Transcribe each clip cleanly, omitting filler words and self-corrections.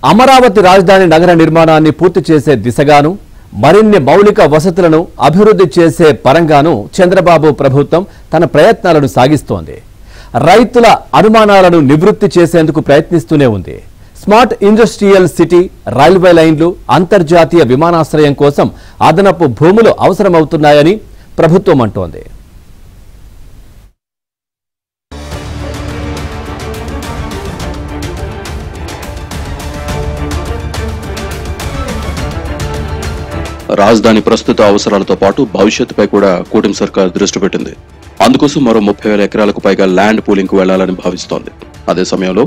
అమరావతి రాజధాని నగర నిర్మాణాన్ని పూర్తి చేసే దిశగాను మరిన్ని మౌలిక వసతులను అభివృద్ధి చేసే పరంగాను చంద్రబాబు ప్రభుత్వం తన ప్రయత్నాలను సాగిస్తోంది. రైతుల అనుమానాలను నివృత్తి చేసేందుకు ప్రయత్నిస్తూనే ఉంది. స్మార్ట్ ఇండస్ట్రియల్ సిటీ, రైల్వే లైన్లు, అంతర్జాతీయ విమానాశ్రయం కోసం అదనపు భూములు అవసరమవుతున్నాయని ప్రభుత్వం అంటోంది. రాజధాని ప్రస్తుత అవసరాలతో పాటు భవిష్యత్తుపై కూడా కూటమి సర్కార్ దృష్టి పెట్టింది. అందుకోసం మరో 30,000 ఎకరాలకు పైగా ల్యాండ్ పూలింగ్ కు వెళ్లాలని భావిస్తోంది. అదే సమయంలో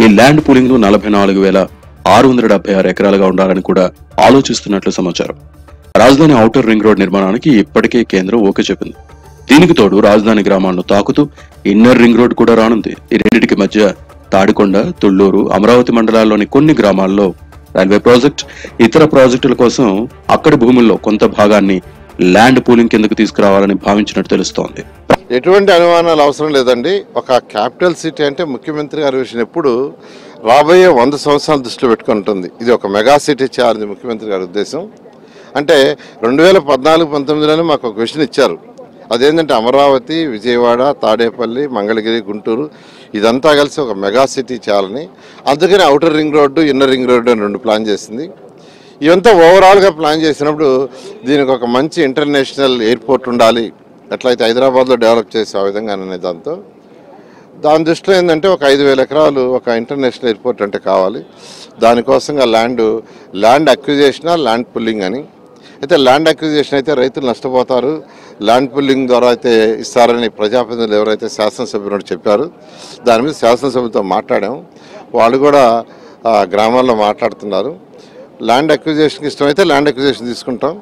ఈ ల్యాండ్ పూలింగ్ ను 44,676 ఎకరాలుగా ఉండాలని కూడా ఆలోచిస్తున్నట్లు సమాచారం. రాజధాని ఔటర్ రింగ్ రోడ్ నిర్మాణానికి ఇప్పటికే కేంద్రం ఓకే చెప్పింది. దీనికి తోడు రాజధాని గ్రామాలను తాకుతూ ఇన్నర్ రింగ్ రోడ్ కూడా రానుంది. ఈ రెండింటికి మధ్య తాడికొండ, తుళ్లూరు, అమరావతి మండలాల్లోని కొన్ని గ్రామాల్లో రైల్వే ప్రాజెక్ట్, ఇతర ప్రాజెక్టుల కోసం అక్కడి భూముల్లో కొంత భాగాన్ని ల్యాండ్ పూలింగ్ కిందకు తీసుకురావాలని భావించినట్టు తెలుస్తోంది. ఎటువంటి అనుమానాలు అవసరం లేదండి. ఒక క్యాపిటల్ సిటీ అంటే ముఖ్యమంత్రి గారి విషయం ఎప్పుడు రాబోయే 100 సంవత్సరాల దృష్టిలో పెట్టుకుని ఉంటుంది. ఇది ఒక మెగా సిటీ చేయాలని ముఖ్యమంత్రి గారి ఉద్దేశం. అంటే 2014-19లోనే మాకు ఒక విషయం ఇచ్చారు. అదేంటంటే అమరావతి, విజయవాడ, తాడేపల్లి, మంగళగిరి, గుంటూరు ఇదంతా కలిసి ఒక మెగా సిటీ చేయాలని. అందుకని outer ring road, inner ring road అని 2 ప్లాన్ చేసింది. ఇవంతా ఓవరాల్గా ప్లాన్ చేసినప్పుడు దీనికి ఒక మంచి ఇంటర్నేషనల్ ఎయిర్పోర్ట్ ఉండాలి, ఎట్లయితే హైదరాబాద్లో డెవలప్ చేసే ఆ విధంగా అనే దాని దృష్టిలో ఏంటంటే ఒక 5,000 ఎకరాలు ఒక ఇంటర్నేషనల్ ఎయిర్పోర్ట్ అంటే కావాలి. దానికోసంగా ల్యాండ్ అక్విజిషన్, ల్యాండ్ పుల్లింగ్ అని. అయితే ల్యాండ్ అక్విజిషన్ అయితే రైతులు నష్టపోతారు, ల్యాండ్ పుల్లింగ్ ద్వారా అయితే ఇస్తారని ప్రజాప్రతినిధులు ఎవరైతే శాసనసభ్యులు చెప్పారు. దాని మీద శాసనసభ్యులతో మాట్లాడాము. వాళ్ళు కూడా గ్రామాల్లో మాట్లాడుతున్నారు. ల్యాండ్ అక్విజిషన్కి ఇష్టమైతే ల్యాండ్ అక్విజిషన్ తీసుకుంటాం,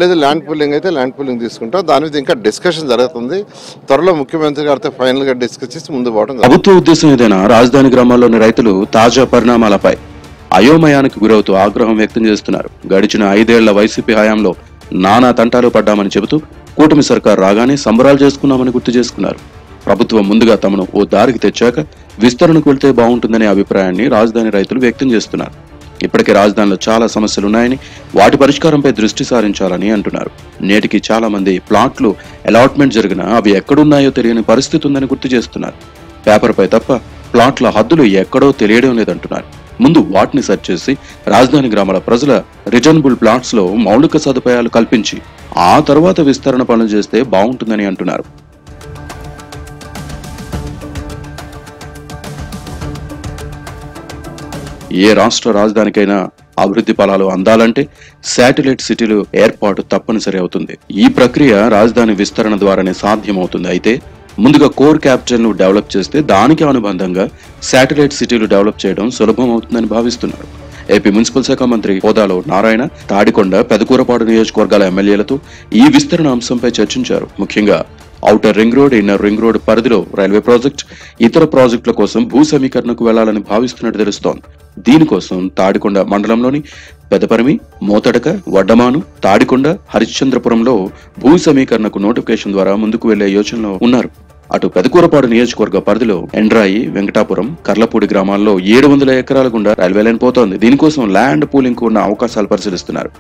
లేదా ల్యాండ్ పుల్లింగ్ అయితే ల్యాండ్ పుల్లింగ్ తీసుకుంటాం. దాని మీద ఇంకా డిస్కషన్ జరుగుతుంది. త్వరలో ముఖ్యమంత్రి గారితో ఫైనల్ గా డిస్కస్ చేసి ముందు పోవడం. ప్రభుత్వ ఉద్దేశం ఏదైనా రాజధాని గ్రామాల్లోని రైతులు తాజా పరిణామాలపై అయోమయానికి గురవుతూ ఆగ్రహం వ్యక్తం చేస్తున్నారు. గడిచిన 5 ఏళ్ల వైసీపీ హయాంలో నానా తంటాలు పడ్డామని చెబుతూ కూటమి సర్కార్ రాగానే సంబరాలు చేసుకున్నామని గుర్తు చేసుకున్నారు. ప్రభుత్వం ముందుగా తమను ఓ దారికి తెచ్చాక విస్తరణకు వెళ్తే బాగుంటుందనే అభిప్రాయాన్ని రాజధాని రైతులు వ్యక్తం చేస్తున్నారు. ఇప్పటికే రాజధానిలో చాలా సమస్యలున్నాయని, వాటి పరిష్కారంపై దృష్టి సారించాలని అంటున్నారు. నేటికి చాలా మంది ప్లాట్లు అలాట్మెంట్ జరిగినా అవి ఎక్కడున్నాయో తెలియని పరిస్థితి ఉందని గుర్తు చేస్తున్నారు. పేపర్పై తప్ప ప్లాట్ల హద్దులు ఎక్కడో తెలియడం లేదంటున్నారు. ముందు వాటిని సెర్చ్ చేసి రాజధాని గ్రామాల ప్రజల రిటర్నబుల్ ప్లాట్స్ లో మౌలిక సదుపాయాలు కల్పించి ఆ తర్వాత విస్తరణ పనులు చేస్తే బాగుంటుందని అంటున్నారు. ఏ రాష్ట్ర రాజధానికైనా అభివృద్ధి ఫలాలు అందాలంటే శాటిలైట్ సిటీలు ఏర్పాటు తప్పనిసరి అవుతుంది. ఈ ప్రక్రియ రాజధాని విస్తరణ ద్వారానే సాధ్యమవుతుంది. అయితే ముందుగా కోర్ క్యాపిటల్ ను డెవలప్ చేస్తే దానికి అనుబంధంగా శాటిలైట్ సిటీలు డెవలప్ చేయడం సులభం అవుతుందని భావిస్తున్నారు. ఏపీ మున్సిపల్ శాఖ మంత్రి హోదాలో నారాయణ తాడికొండ, పెదకూరపాడు నియోజకవర్గాల ఎమ్మెల్యేలతో ఈ విస్తరణ అంశంపై చర్చించారు. ముఖ్యంగా outer ring road, inner ring road పరిధిలో రైల్వే ప్రాజెక్ట్, ఇతర ప్రాజెక్టుల కోసం భూ సమీకరణకు వెళ్లాలని భావిస్తున్నట్టు తెలుస్తోంది. దీనికోసం తాడికొండ మండలంలోని పెదపరిమి, మోతడక, వడ్డమాను, తాడికొండ, హరిశ్చంద్రపురంలో భూ సమీకరణకు నోటిఫికేషన్ ద్వారా ముందుకు వెళ్లే యోచనలో ఉన్నారు. అటు పెదకూరపాడు నియోజకవర్గ పరిధిలో ఎండ్రాయి, వెంకటాపురం, కర్లపూడి గ్రామాల్లో 700 ఎకరాల గుండా రైల్వే లైన్ పోతోంది. దీనికోసం ల్యాండ్ పూలింగ్ కు ఉన్న అవకాశాలు పరిశీలిస్తున్నారు.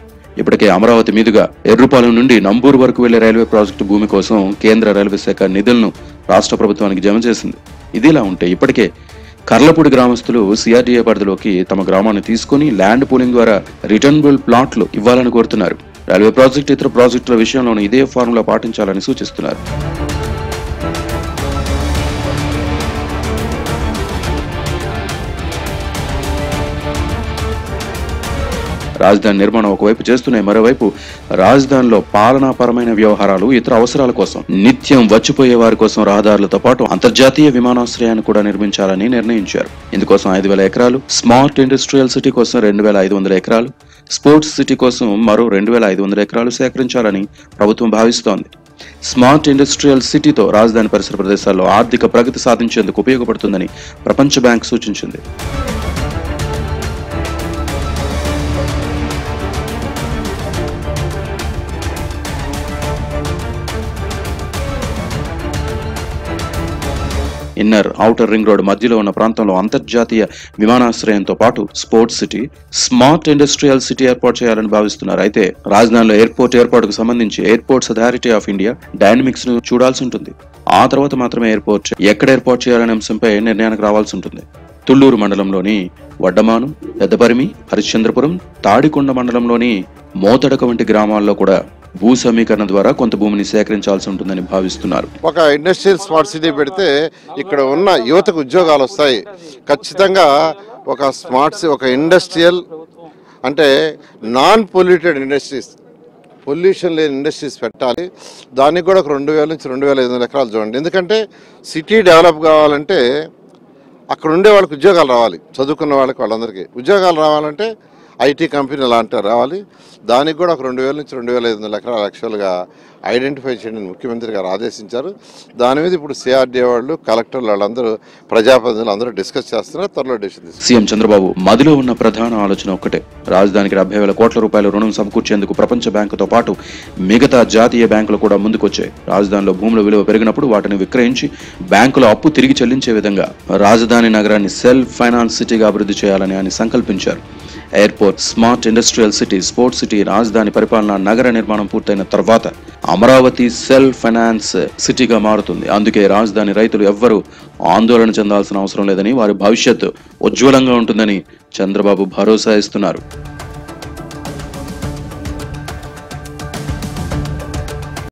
ఇప్పటికే అమరావతి మీదుగా ఎర్రుపాలెం నుండి నంబూరు వరకు వెళ్లే రైల్వే ప్రాజెక్టు భూమి కోసం కేంద్ర రైల్వే శాఖ నిధులను రాష్ట్ర ప్రభుత్వానికి జమ చేసింది. ఇదిలా ఉంటే ఇప్పటికే కర్లపూడి గ్రామస్తులు సిఆర్డీఏ పరిధిలోకి తమ గ్రామాన్ని తీసుకుని ల్యాండ్ పూలింగ్ ద్వారా రిటర్నబుల్ ప్లాట్లు ఇవ్వాలని కోరుతున్నారు. రైల్వే ప్రాజెక్టు, ఇతర ప్రాజెక్టుల విషయంలోనూ ఇదే ఫార్ములా పాటించాలని సూచిస్తున్నారు. రాజధాని నిర్మాణం ఒకవైపు చేస్తున్నాయి, మరోవైపు రాజధానిలో పాలనాపరమైన వ్యవహారాలు, ఇతర అవసరాల కోసం నిత్యం వచ్చిపోయే వారి కోసం రహదారులతో పాటు అంతర్జాతీయ విమానాశ్రయాన్ని కూడా నిర్మించాలని నిర్ణయించారు. ఇందుకోసం 5,000 ఎకరాలు, స్మార్ట్ ఇండస్ట్రియల్ సిటీ కోసం 2,500 ఎకరాలు, స్పోర్ట్స్ సిటీ కోసం మరో 2,500 ఎకరాలు సేకరించాలని ప్రభుత్వం భావిస్తోంది. స్మార్ట్ ఇండస్ట్రియల్ సిటీతో రాజధాని పరిసర ప్రదేశాల్లో ఆర్థిక ప్రగతి సాధించేందుకు ఉపయోగపడుతుందని ప్రపంచ బ్యాంక్ సూచించింది. ఈ ఇన్నర్, ఔటర్ రింగ్ రోడ్ మధ్యలో ఉన్న ప్రాంతంలో అంతర్జాతీయ విమానాశ్రయంతో పాటు sports city, smart industrial city ఏర్పాటు చేయాలని భావిస్తున్నారు. అయితే రాజధానిలో ఎయిర్పోర్ట్ ఏర్పాటుకు సంబంధించి airports authority of India dynamics ను చూడాల్సి ఉంటుంది. ఆ తర్వాత మాత్రమే ఎయిర్పోర్ట్ ఎక్కడ ఏర్పాటు చేయాలనే అంశంపై నిర్ణయానికి రావాల్సి ఉంటుంది. తుళ్లూరు మండలంలోని వడ్డమాను, పెద్దపరిమి, హరిశ్చంద్రపురం, తాడికొండ మండలంలోని మోతడక వంటి గ్రామాల్లో కూడా భూ సమీకరణ ద్వారా కొంత భూమిని సేకరించాల్సి ఉంటుందని భావిస్తున్నారు. ఒక ఇండస్ట్రియల్ స్మార్ట్ సిటీ పెడితే ఇక్కడ ఉన్న యువతకు ఉద్యోగాలు వస్తాయి. ఖచ్చితంగా ఒక ఇండస్ట్రియల్ అంటే నాన్ పొల్యూటెడ్ ఇండస్ట్రీస్, పొల్యూషన్ లేని ఇండస్ట్రీస్ పెట్టాలి. దానికి కూడా ఒక 2000 నుంచి 2500 ఎకరాలు చూడండి. ఎందుకంటే సిటీ డెవలప్ కావాలంటే అక్కడ ఉండే వాళ్ళకి ఉద్యోగాలు రావాలి. చదువుకున్న వాళ్ళందరికీ ఉద్యోగాలు రావాలంటే ఐటీ కంపెనీ లాంటివి రావాలి. దానికి కూడా ఒక 2000 నుంచి 2500 ఎకరాలు యాక్చువల్గా ఐడెంటిఫై చేయడం ముఖ్యమంత్రి గారు ఆదేశించారు. దాని మీద ఇప్పుడు సిఆర్డీఏ వాళ్ళు, కలెక్టర్లు, వాళ్ళందరూ, ప్రజాప్రతినిధులు అందరూ డిస్కస్ చేస్తున్నారు. త్వరలో డిసిషన్ తీసుకుంటారు. సీఎం చంద్రబాబు మదిలో ఉన్న ప్రధాన ఆలోచన ఒక్కటే, రాజధానికి 70,000 కోట్ల రూపాయల రుణం సమకూర్చేందుకు ప్రపంచ బ్యాంకుతో పాటు మిగతా జాతీయ బ్యాంకులు కూడా ముందుకొచ్చాయి. రాజధానిలో భూముల విలువ పెరిగినప్పుడు వాటిని విక్రయించి బ్యాంకుల అప్పు తిరిగి చెల్లించే విధంగా రాజధాని నగరాన్ని సెల్ఫ్ ఫైనాన్స్ సిటీగా అభివృద్ధి చేయాలని ఆయన సంకల్పించారు. Airport, smart industrial city, sports city, రాజధాని పరిపాలన, నగర నిర్మాణం పూర్తయిన తర్వాత అమరావతి సెల్ఫ్ ఫైనాన్స్ సిటీగా మారుతుంది. అందుకే రాజధాని రైతులు ఎవ్వరూ ఆందోళన చెందాల్సిన అవసరం లేదని, వారి భవిష్యత్తు ఉజ్వలంగా ఉంటుందని చంద్రబాబు భరోసా ఇస్తున్నారు.